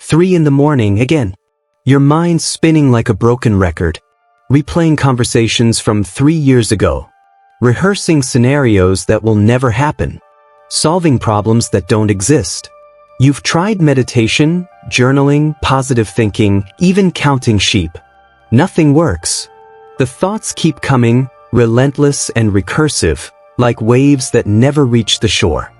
3 in the morning again. Your mind's spinning like a broken record, replaying conversations from 3 years ago, rehearsing scenarios that will never happen, solving problems that don't exist. You've tried meditation, journaling, positive thinking, even counting sheep. Nothing works. The thoughts keep coming, relentless and recursive, like waves that never reach the shore.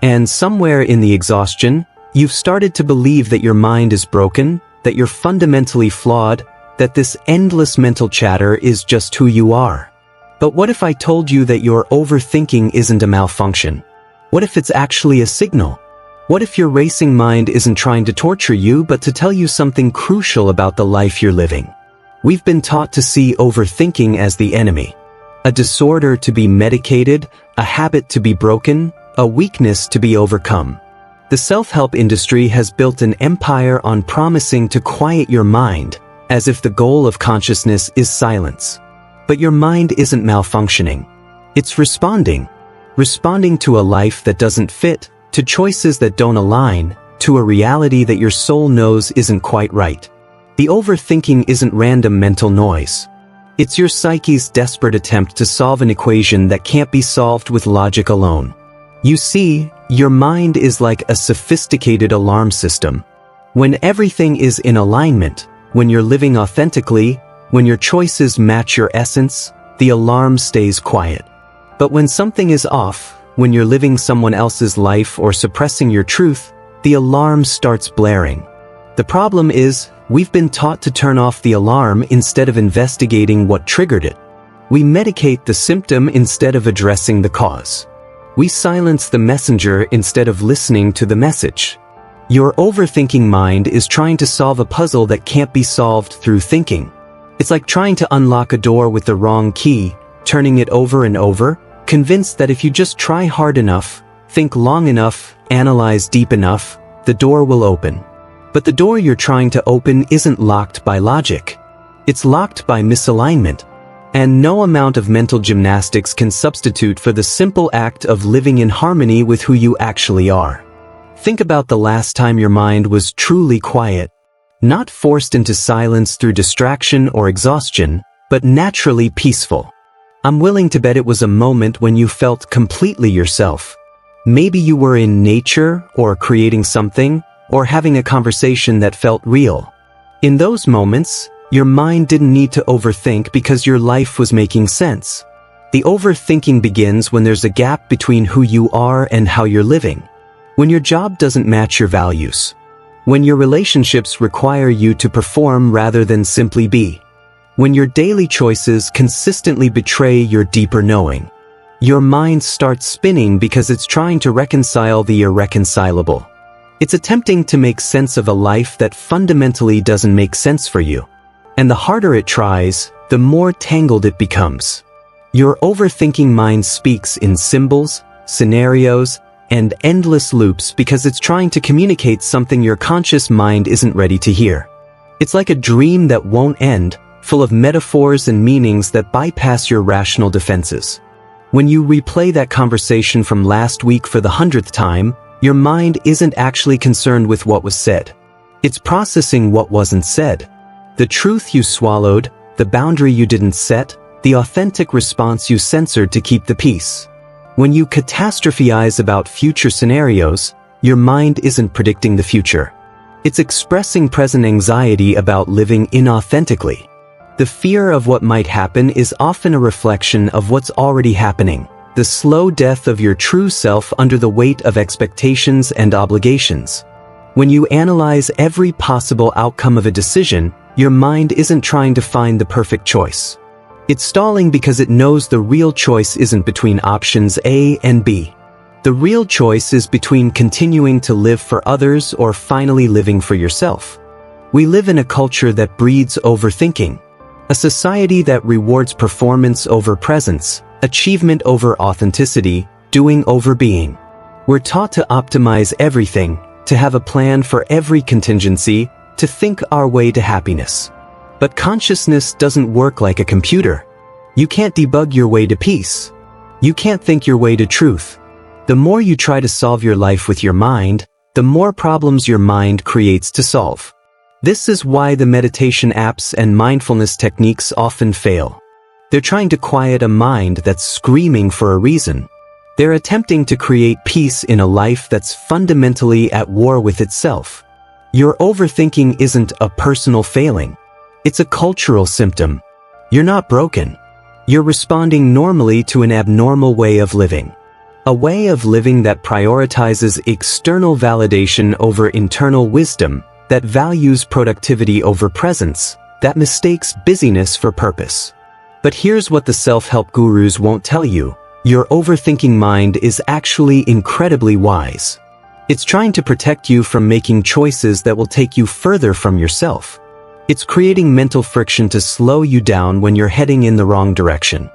And somewhere in the exhaustion, you've started to believe that your mind is broken, that you're fundamentally flawed, that this endless mental chatter is just who you are. But what if I told you that your overthinking isn't a malfunction? What if it's actually a signal? What if your racing mind isn't trying to torture you but to tell you something crucial about the life you're living? We've been taught to see overthinking as the enemy. A disorder to be medicated, a habit to be broken, a weakness to be overcome. The self-help industry has built an empire on promising to quiet your mind, as if the goal of consciousness is silence. But your mind isn't malfunctioning. It's responding. Responding to a life that doesn't fit, to choices that don't align, to a reality that your soul knows isn't quite right. The overthinking isn't random mental noise. It's your psyche's desperate attempt to solve an equation that can't be solved with logic alone. You see, your mind is like a sophisticated alarm system. When everything is in alignment, when you're living authentically, when your choices match your essence, the alarm stays quiet. But when something is off, when you're living someone else's life or suppressing your truth, the alarm starts blaring. The problem is, we've been taught to turn off the alarm instead of investigating what triggered it. We medicate the symptom instead of addressing the cause. We silence the messenger instead of listening to the message. Your overthinking mind is trying to solve a puzzle that can't be solved through thinking. It's like trying to unlock a door with the wrong key, turning it over and over, convinced that if you just try hard enough, think long enough, analyze deep enough, the door will open. But the door you're trying to open isn't locked by logic. It's locked by misalignment. And no amount of mental gymnastics can substitute for the simple act of living in harmony with who you actually are. Think about the last time your mind was truly quiet, not forced into silence through distraction or exhaustion, but naturally peaceful. I'm willing to bet it was a moment when you felt completely yourself. Maybe you were in nature, or creating something, or having a conversation that felt real. In those moments, your mind didn't need to overthink because your life was making sense. The overthinking begins when there's a gap between who you are and how you're living. When your job doesn't match your values. When your relationships require you to perform rather than simply be. When your daily choices consistently betray your deeper knowing. Your mind starts spinning because it's trying to reconcile the irreconcilable. It's attempting to make sense of a life that fundamentally doesn't make sense for you. And the harder it tries, the more tangled it becomes. Your overthinking mind speaks in symbols, scenarios, and endless loops because it's trying to communicate something your conscious mind isn't ready to hear. It's like a dream that won't end, full of metaphors and meanings that bypass your rational defenses. When you replay that conversation from last week for the 100th time, your mind isn't actually concerned with what was said. It's processing what wasn't said. The truth you swallowed, the boundary you didn't set, the authentic response you censored to keep the peace. When you catastrophize about future scenarios, your mind isn't predicting the future. It's expressing present anxiety about living inauthentically. The fear of what might happen is often a reflection of what's already happening, the slow death of your true self under the weight of expectations and obligations. When you analyze every possible outcome of a decision, your mind isn't trying to find the perfect choice. It's stalling because it knows the real choice isn't between options A and B. The real choice is between continuing to live for others or finally living for yourself. We live in a culture that breeds overthinking. A society that rewards performance over presence, achievement over authenticity, doing over being. We're taught to optimize everything, to have a plan for every contingency, to think our way to happiness. But consciousness doesn't work like a computer. You can't debug your way to peace. You can't think your way to truth. The more you try to solve your life with your mind, the more problems your mind creates to solve. This is why the meditation apps and mindfulness techniques often fail. They're trying to quiet a mind that's screaming for a reason. They're attempting to create peace in a life that's fundamentally at war with itself. Your overthinking isn't a personal failing. It's a cultural symptom. You're not broken. You're responding normally to an abnormal way of living. A way of living that prioritizes external validation over internal wisdom, that values productivity over presence, that mistakes busyness for purpose. But here's what the self-help gurus won't tell you. Your overthinking mind is actually incredibly wise. It's trying to protect you from making choices that will take you further from yourself. It's creating mental friction to slow you down when you're heading in the wrong direction.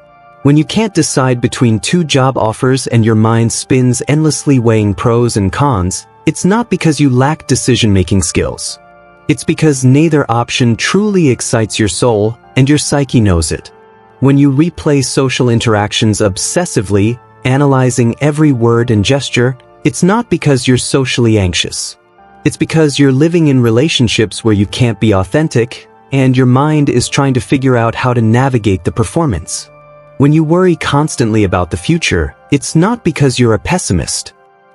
When you can't decide between 2 job offers and your mind spins endlessly weighing pros and cons, it's not because you lack decision-making skills. It's because neither option truly excites your soul, and your psyche knows it. When you replay social interactions obsessively, analyzing every word and gesture, it's not because you're socially anxious. It's because you're living in relationships where you can't be authentic, and your mind is trying to figure out how to navigate the performance. When you worry constantly about the future, it's not because you're a pessimist.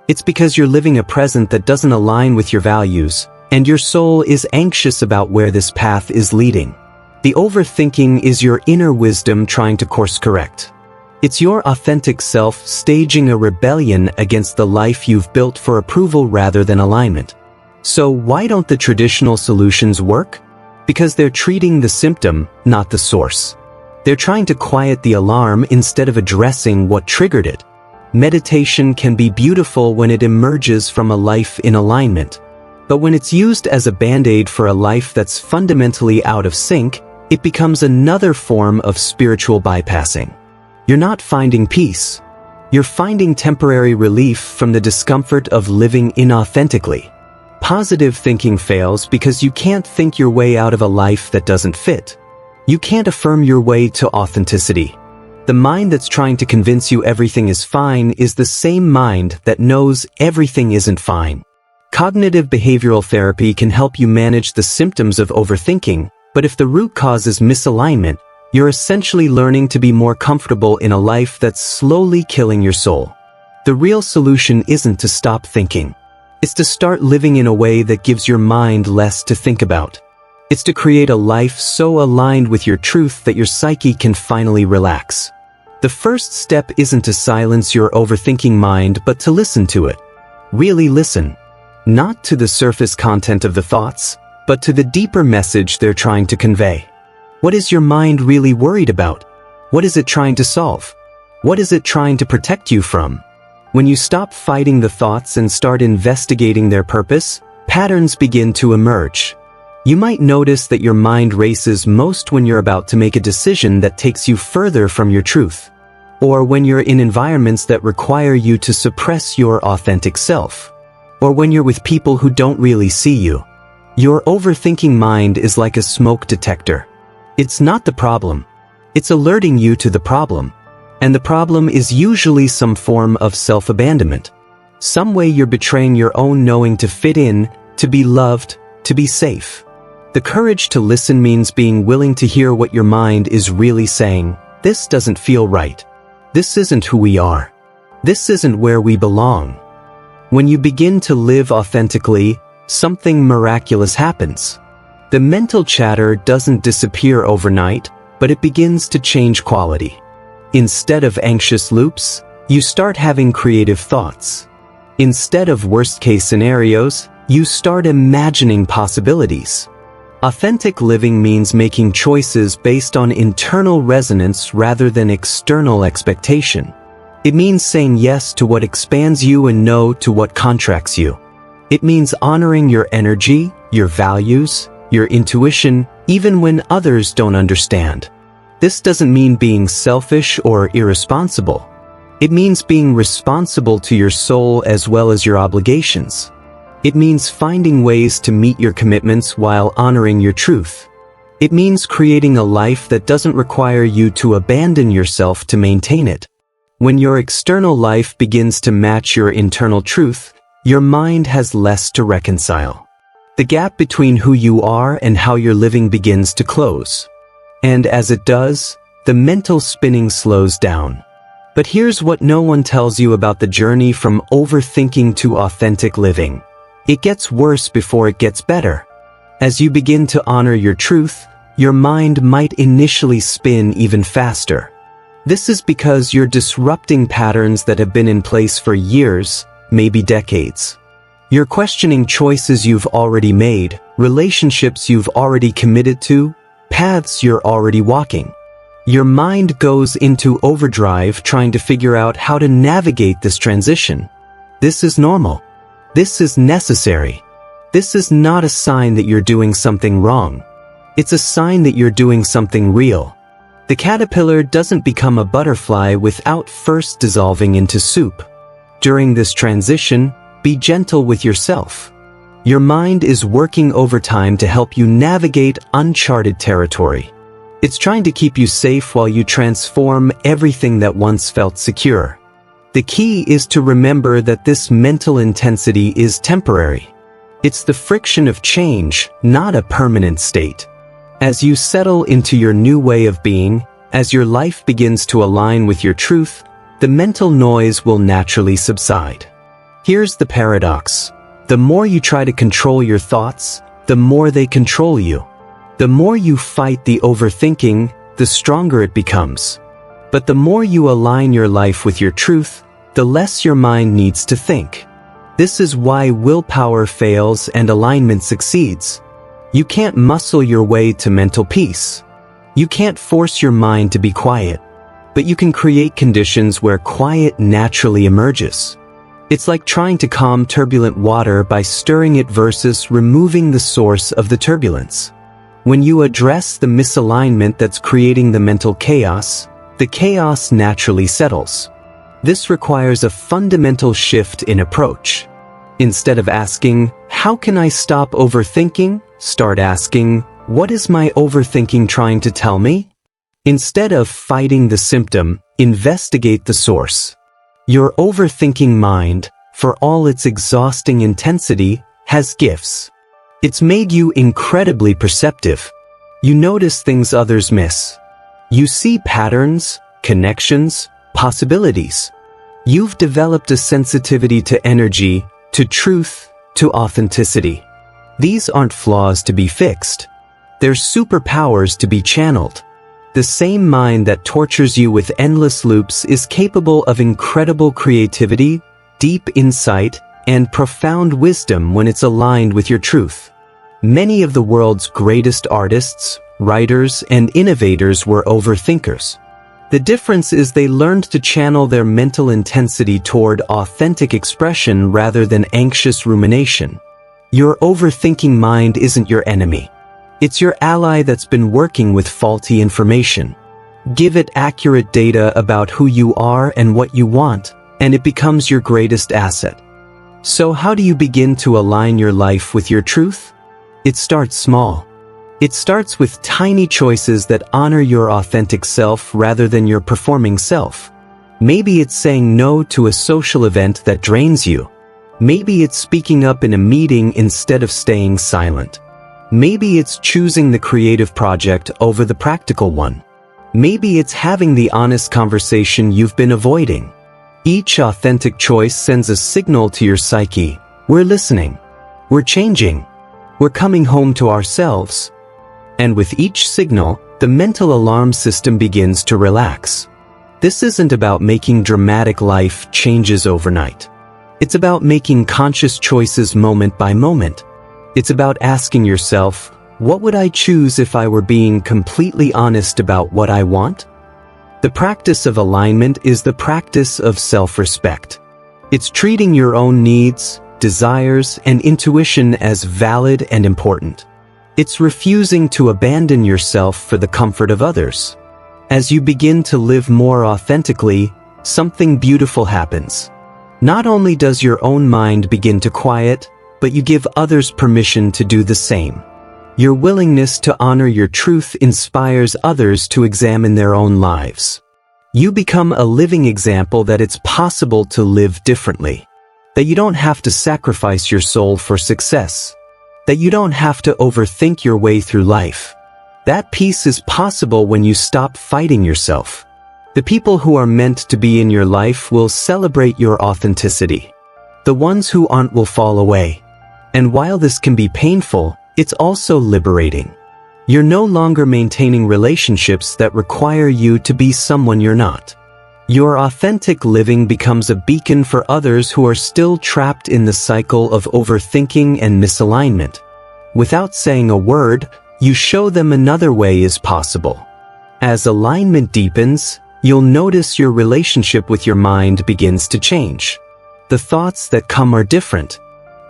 It's because you're living a present that doesn't align with your values, and your soul is anxious about where this path is leading. The overthinking is your inner wisdom trying to course correct. It's your authentic self staging a rebellion against the life you've built for approval rather than alignment. So why don't the traditional solutions work? Because they're treating the symptom, not the source. They're trying to quiet the alarm instead of addressing what triggered it. Meditation can be beautiful when it emerges from a life in alignment. But when it's used as a band-aid for a life that's fundamentally out of sync, it becomes another form of spiritual bypassing. You're not finding peace. You're finding temporary relief from the discomfort of living inauthentically. Positive thinking fails because you can't think your way out of a life that doesn't fit. You can't affirm your way to authenticity. The mind that's trying to convince you everything is fine is the same mind that knows everything isn't fine. Cognitive behavioral therapy can help you manage the symptoms of overthinking, but if the root cause is misalignment, you're essentially learning to be more comfortable in a life that's slowly killing your soul. The real solution isn't to stop thinking. It's to start living in a way that gives your mind less to think about. It's to create a life so aligned with your truth that your psyche can finally relax. The first step isn't to silence your overthinking mind, but to listen to it. Really listen. Not to the surface content of the thoughts, but to the deeper message they're trying to convey. What is your mind really worried about? What is it trying to solve? What is it trying to protect you from? When you stop fighting the thoughts and start investigating their purpose, patterns begin to emerge. You might notice that your mind races most when you're about to make a decision that takes you further from your truth, or when you're in environments that require you to suppress your authentic self, or when you're with people who don't really see you. Your overthinking mind is like a smoke detector. It's not the problem. It's alerting you to the problem. And the problem is usually some form of self-abandonment. Some way you're betraying your own knowing to fit in, to be loved, to be safe. The courage to listen means being willing to hear what your mind is really saying. This doesn't feel right. This isn't who we are. This isn't where we belong. When you begin to live authentically, something miraculous happens. The mental chatter doesn't disappear overnight, but it begins to change quality. Instead of anxious loops, you start having creative thoughts. Instead of worst-case scenarios, you start imagining possibilities. Authentic living means making choices based on internal resonance rather than external expectation. It means saying yes to what expands you and no to what contracts you. It means honoring your energy, your values, your intuition, even when others don't understand. This doesn't mean being selfish or irresponsible. It means being responsible to your soul as well as your obligations. It means finding ways to meet your commitments while honoring your truth. It means creating a life that doesn't require you to abandon yourself to maintain it. When your external life begins to match your internal truth, your mind has less to reconcile. The gap between who you are and how you're living begins to close. And as it does, the mental spinning slows down. But here's what no one tells you about the journey from overthinking to authentic living. It gets worse before it gets better. As you begin to honor your truth, your mind might initially spin even faster. This is because you're disrupting patterns that have been in place for years, maybe decades. You're questioning choices you've already made, relationships you've already committed to, paths you're already walking. Your mind goes into overdrive trying to figure out how to navigate this transition. This is normal. This is necessary. This is not a sign that you're doing something wrong. It's a sign that you're doing something real. The caterpillar doesn't become a butterfly without first dissolving into soup. During this transition, be gentle with yourself. Your mind is working overtime to help you navigate uncharted territory. It's trying to keep you safe while you transform everything that once felt secure. The key is to remember that this mental intensity is temporary. It's the friction of change, not a permanent state. As you settle into your new way of being, as your life begins to align with your truth, the mental noise will naturally subside. Here's the paradox. The more you try to control your thoughts, the more they control you. The more you fight the overthinking, the stronger it becomes. But the more you align your life with your truth, the less your mind needs to think. This is why willpower fails and alignment succeeds. You can't muscle your way to mental peace. You can't force your mind to be quiet, but you can create conditions where quiet naturally emerges. It's like trying to calm turbulent water by stirring it versus removing the source of the turbulence. When you address the misalignment that's creating the mental chaos, the chaos naturally settles. This requires a fundamental shift in approach. Instead of asking, "How can I stop overthinking?" start asking, "What is my overthinking trying to tell me?" Instead of fighting the symptom, investigate the source. Your overthinking mind, for all its exhausting intensity, has gifts. It's made you incredibly perceptive. You notice things others miss. You see patterns, connections, possibilities. You've developed a sensitivity to energy, to truth, to authenticity. These aren't flaws to be fixed. They're superpowers to be channeled. The same mind that tortures you with endless loops is capable of incredible creativity, deep insight, and profound wisdom when it's aligned with your truth. Many of the world's greatest artists, writers, and innovators were overthinkers. The difference is they learned to channel their mental intensity toward authentic expression rather than anxious rumination. Your overthinking mind isn't your enemy. It's your ally that's been working with faulty information. Give it accurate data about who you are and what you want, and it becomes your greatest asset. So how do you begin to align your life with your truth? It starts small. It starts with tiny choices that honor your authentic self rather than your performing self. Maybe it's saying no to a social event that drains you. Maybe it's speaking up in a meeting instead of staying silent. Maybe it's choosing the creative project over the practical one. Maybe it's having the honest conversation you've been avoiding. Each authentic choice sends a signal to your psyche. We're listening. We're changing. We're coming home to ourselves. And with each signal, the mental alarm system begins to relax. This isn't about making dramatic life changes overnight. It's about making conscious choices moment by moment. It's about asking yourself, what would I choose if I were being completely honest about what I want? The practice of alignment is the practice of self-respect. It's treating your own needs, desires, and intuition as valid and important. It's refusing to abandon yourself for the comfort of others. As you begin to live more authentically, something beautiful happens. Not only does your own mind begin to quiet, but you give others permission to do the same. Your willingness to honor your truth inspires others to examine their own lives. You become a living example that it's possible to live differently. That you don't have to sacrifice your soul for success. That you don't have to overthink your way through life. That peace is possible when you stop fighting yourself. The people who are meant to be in your life will celebrate your authenticity. The ones who aren't will fall away. And while this can be painful, it's also liberating. You're no longer maintaining relationships that require you to be someone you're not. Your authentic living becomes a beacon for others who are still trapped in the cycle of overthinking and misalignment. Without saying a word, you show them another way is possible. As alignment deepens, you'll notice your relationship with your mind begins to change. The thoughts that come are different.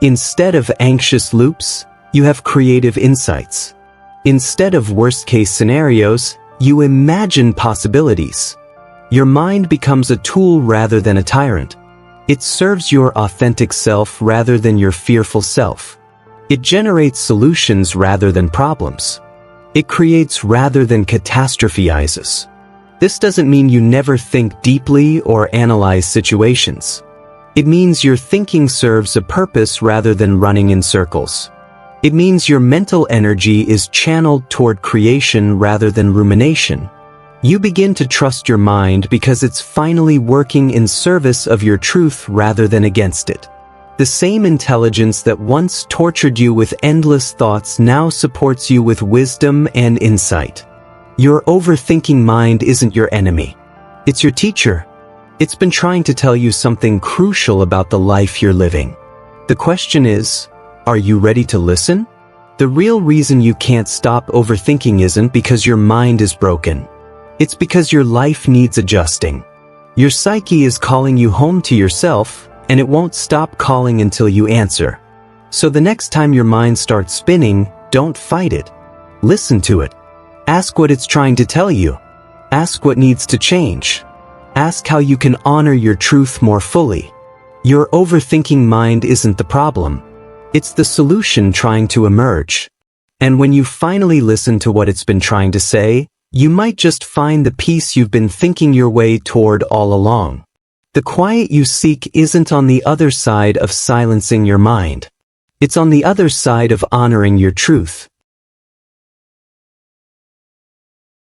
Instead of anxious loops, you have creative insights. Instead of worst-case scenarios, you imagine possibilities. Your mind becomes a tool rather than a tyrant. It serves your authentic self rather than your fearful self. It generates solutions rather than problems. It creates rather than catastrophizes. This doesn't mean you never think deeply or analyze situations. It means your thinking serves a purpose rather than running in circles. It means your mental energy is channeled toward creation rather than rumination. You begin to trust your mind because it's finally working in service of your truth rather than against it. The same intelligence that once tortured you with endless thoughts now supports you with wisdom and insight. Your overthinking mind isn't your enemy. It's your teacher. It's been trying to tell you something crucial about the life you're living. The question is, are you ready to listen? The real reason you can't stop overthinking isn't because your mind is broken. It's because your life needs adjusting. Your psyche is calling you home to yourself, and it won't stop calling until you answer. So the next time your mind starts spinning, don't fight it. Listen to it. Ask what it's trying to tell you. Ask what needs to change. Ask how you can honor your truth more fully. Your overthinking mind isn't the problem. It's the solution trying to emerge. And when you finally listen to what it's been trying to say, you might just find the peace you've been thinking your way toward all along. The quiet you seek isn't on the other side of silencing your mind. It's on the other side of honoring your truth.